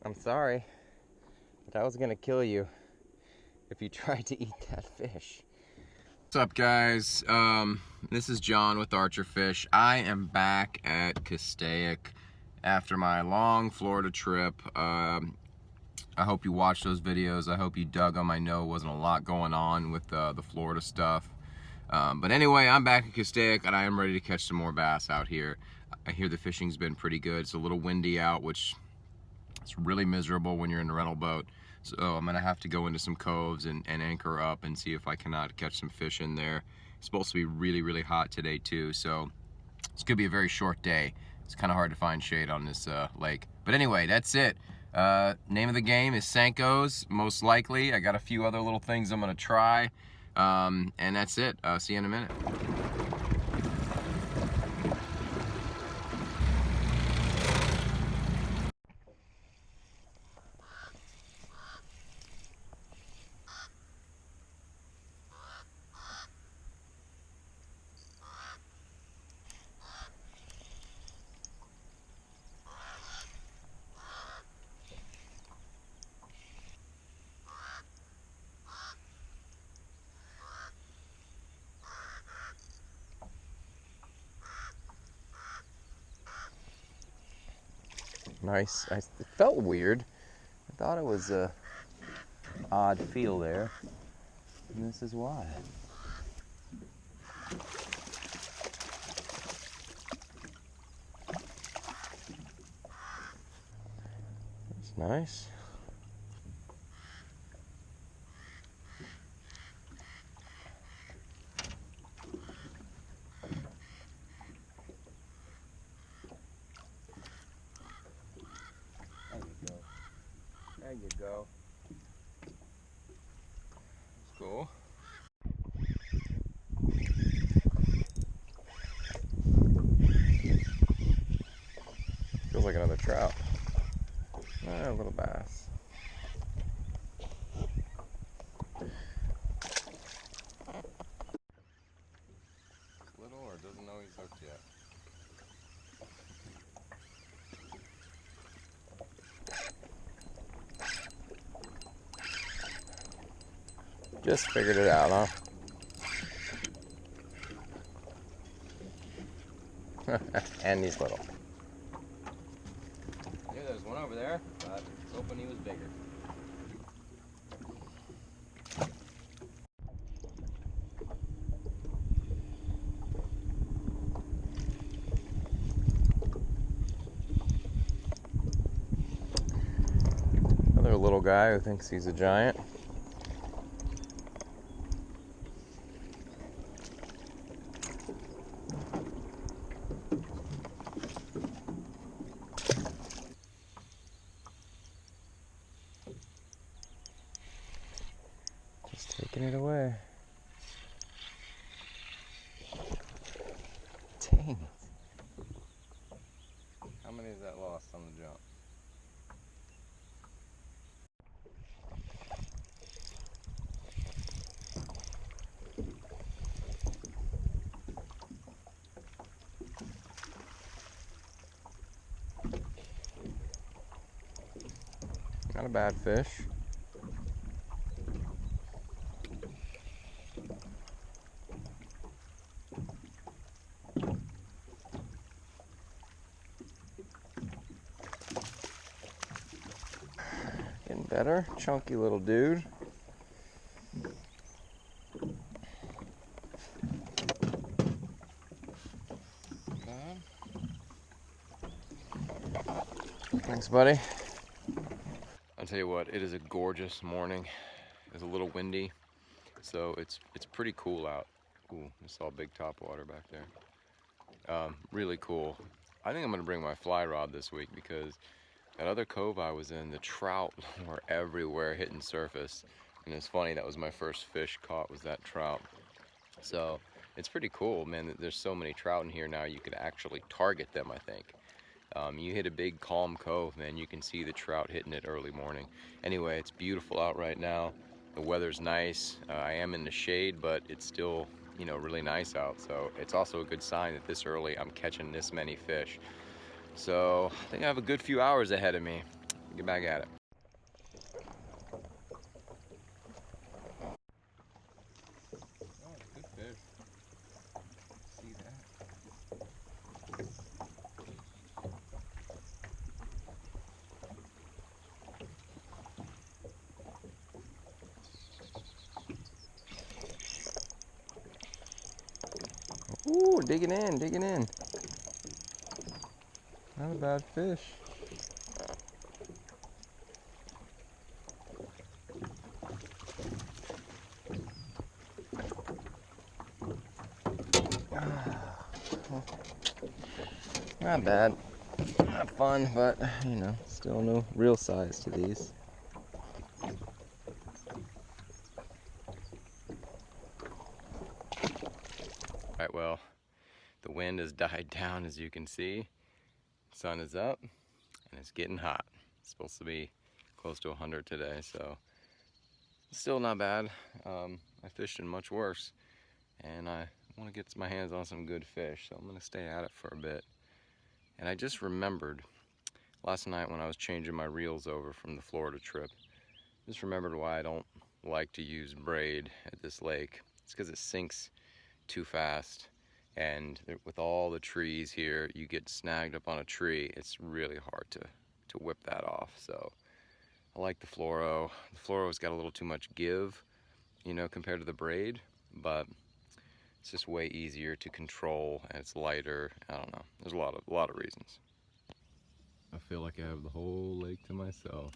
I'm sorry, but I was gonna kill you if you tried to eat that fish. What's up, guys? This is John with Archer Fish. I am back at Castaic after my long Florida trip. I hope you watched those videos. I hope you dug them. I know it wasn't a lot going on with the Florida stuff. But anyway, I'm back at Castaic and I am ready to catch some more bass out here. I hear the fishing's been pretty good. It's a little windy out, which it's really miserable when you're in a rental boat. So I'm gonna have to go into some coves and anchor up and see if I cannot catch some fish in there. It's supposed to be really, really hot today too, so it's gonna be a very short day. It's kind of hard to find shade on this lake. But anyway, that's it. Name of the game is Senkos, most likely. I got a few other little things I'm gonna try. And that's it. See you in a minute. Nice. It felt weird. I thought it was a odd feel there, and this is why. It's nice. There you go. That's cool. Feels like another trout. A little bass. Little or doesn't know he's hooked yet. Just figured it out, huh? And he's little. Yeah, there's one over there, but I was hoping he was bigger. Another little guy who thinks he's a giant. Just taking it away. Dang it. How many is that lost on the jump? Not a bad fish. Getting better. Chunky little dude. Thanks, buddy. I'll tell you what, it is a gorgeous morning. It's a little windy, so it's pretty cool out. Ooh, I saw big topwater back there. Really cool. I think I'm gonna bring my fly rod this week because that other cove I was in, the trout were everywhere hitting surface. And it's funny, that was my first fish caught, was that trout. So it's pretty cool, man, that there's so many trout in here now you could actually target them, I think. You hit a big calm cove, man, you can see the trout hitting it early morning. Anyway, it's beautiful out right now. The weather's nice. I am in the shade, but it's still, you know, really nice out. So it's also a good sign that this early I'm catching this many fish. So I think I have a good few hours ahead of me. get back at it. Oh, good fish. See that? Ooh, digging in, digging in. Not a bad fish. Not bad. Not fun, but you know, still no real size to these. Alright, well, the wind has died down, as you can see. Sun is up and it's getting hot. It's supposed to be close to 100 today, so still not bad. I fished in much worse, and I want to get my hands on some good fish, so I'm going to stay at it for a bit. And I just remembered last night when I was changing my reels over from the Florida trip, just remembered why I don't like to use braid at this lake. It's because it sinks too fast, and with all the trees here, you get snagged up on a tree. It's really hard to whip that off. So I like the fluoro. The fluoro's got a little too much give, you know, compared to the braid, but it's just way easier to control, and it's lighter. I don't know. There's a lot of reasons. I feel like I have the whole lake to myself.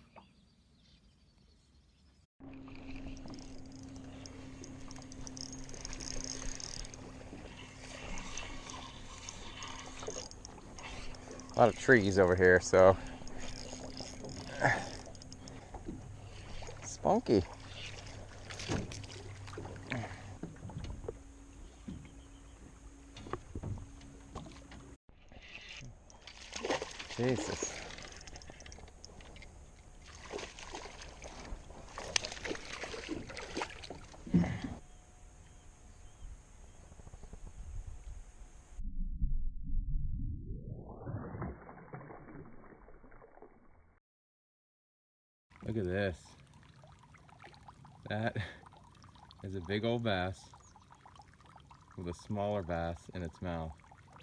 A lot of trees over here, so spunky. Jesus. Look at this. That is a big old bass with a smaller bass in its mouth.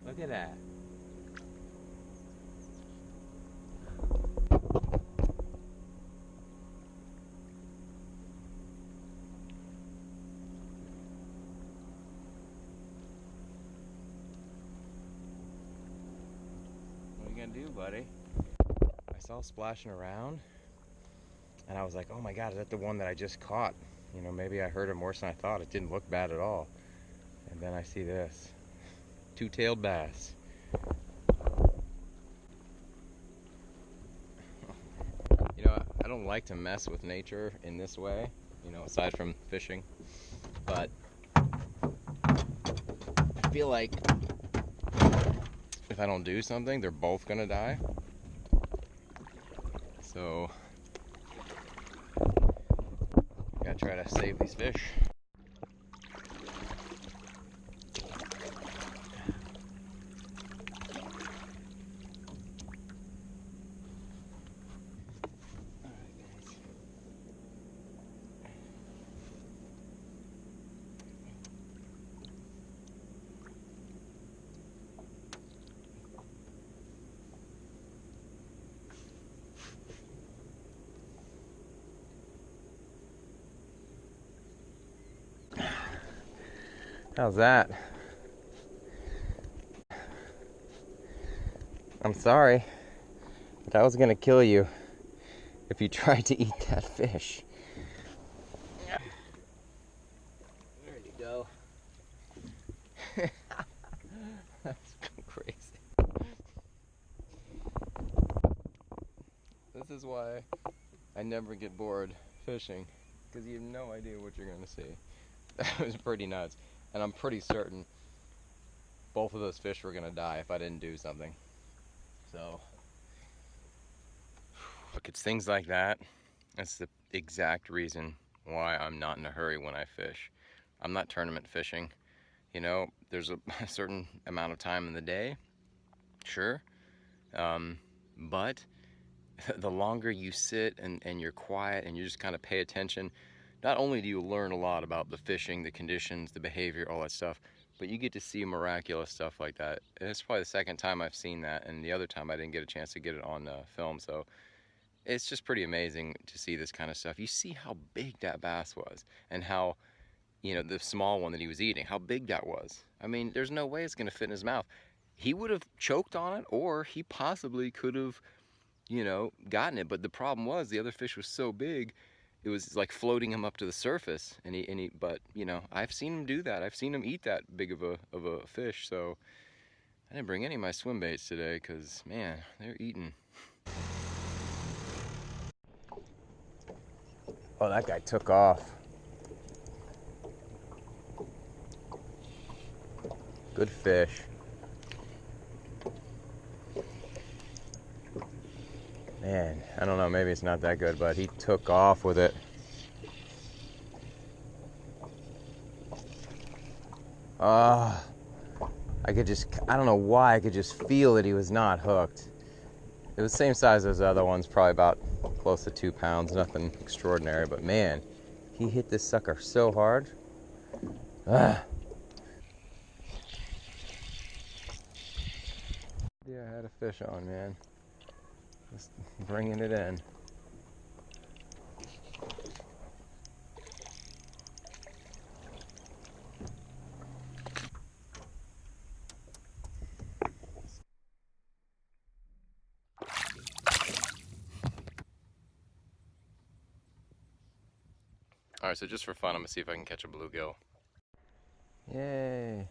Look at that. What are you gonna do, buddy? I saw splashing around, and I was like, oh my God, is that the one that I just caught? You know, maybe I heard him worse than I thought. It didn't look bad at all. And then I see this. Two-tailed bass. You know, I don't like to mess with nature in this way, you know, aside from fishing. But I feel like if I don't do something, they're both gonna die. So gotta try to save these fish. How's that? I'm sorry, but I was gonna kill you if you tried to eat that fish. There you go. That's crazy. This is why I never get bored fishing, because you have no idea what you're gonna see. That was pretty nuts. And I'm pretty certain both of those fish were gonna die if I didn't do something. So, look, it's things like that. That's the exact reason why I'm not in a hurry when I fish. I'm not tournament fishing. You know, there's a certain amount of time in the day, sure. But the longer you sit and you're quiet and you just kind of pay attention, not only do you learn a lot about the fishing, the conditions, the behavior, all that stuff, but you get to see miraculous stuff like that. And it's probably the second time I've seen that, and the other time I didn't get a chance to get it on film. So it's just pretty amazing to see this kind of stuff. You see how big that bass was, and how, you know, the small one that he was eating, how big that was. I mean, there's no way it's gonna fit in his mouth. He would have choked on it, or he possibly could have, you know, gotten it. But the problem was the other fish was so big, it was like floating him up to the surface. But you know, I've seen him do that. I've seen him eat that big of a fish. So I didn't bring any of my swim baits today, because man, they're eating. Oh, that guy took off. Good fish. Man, I don't know, maybe it's not that good, but he took off with it. I don't know why, I could just feel that he was not hooked. It was the same size as the other ones, probably about close to 2 pounds, nothing extraordinary, but man, he hit this sucker so hard. Yeah, I had a fish on, man. Just bringing it in. All right, so just for fun, I'm gonna see if I can catch a bluegill. Yay.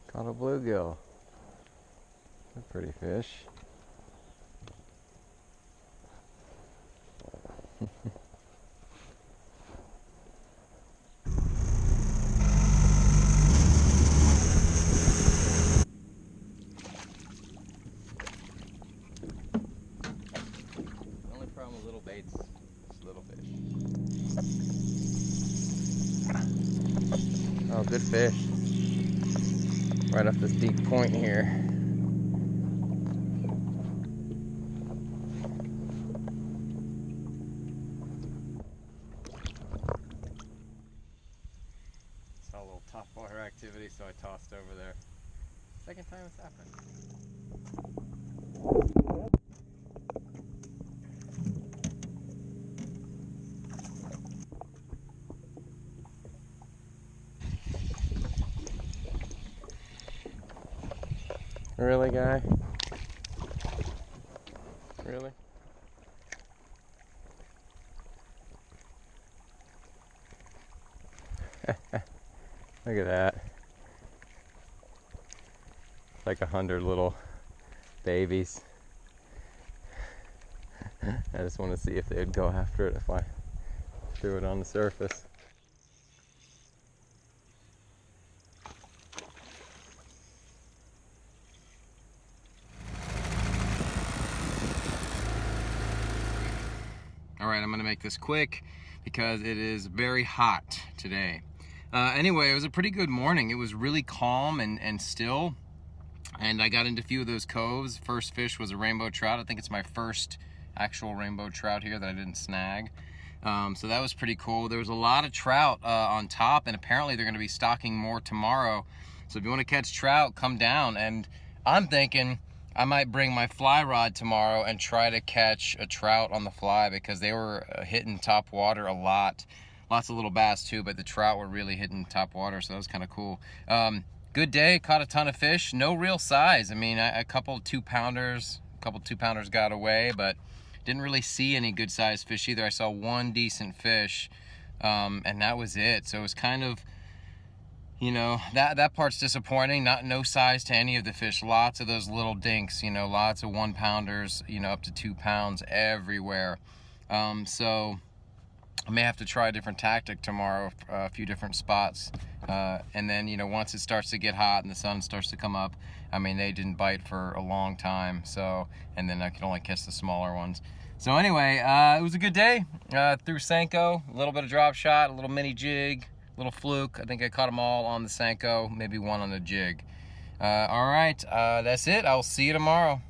Caught a bluegill. A pretty fish. The only problem with little baits is little fish. Oh, good fish. Right off this deep point here. Saw a little top water activity, so I tossed over there. Second time it's happened. Really, guy? Really? Look at that. It's like 100 little babies. I just want to see if they would go after it if I threw it on the surface. All right, I'm gonna make this quick because it is very hot today. Anyway, it was a pretty good morning. It was really calm and still, and I got into a few of those coves. First fish was a rainbow trout. I think it's my first actual rainbow trout here that I didn't snag. So that was pretty cool. There was a lot of trout on top, and apparently they're gonna be stocking more tomorrow. So if you wanna catch trout, come down. And I'm thinking I might bring my fly rod tomorrow and try to catch a trout on the fly, because they were hitting top water a lot. Lots of little bass too, but the trout were really hitting top water, so that was kind of cool. Good day, caught a ton of fish. No real size. I mean, a couple 2-pounders got away, but didn't really see any good sized fish either. I saw one decent fish, and that was it. So it was kind of, you know, that part's disappointing. No size to any of the fish. Lots of those little dinks, you know, lots of 1-pounders, you know, up to 2 pounds everywhere. So I may have to try a different tactic tomorrow, a few different spots. And then, you know, once it starts to get hot and the sun starts to come up, I mean, they didn't bite for a long time. So, and then I could only catch the smaller ones. So anyway, it was a good day. Threw Senko, a little bit of drop shot, a little mini jig, little fluke. I think I caught them all on the Senko, maybe one on the jig. All right, that's it. I'll see you tomorrow.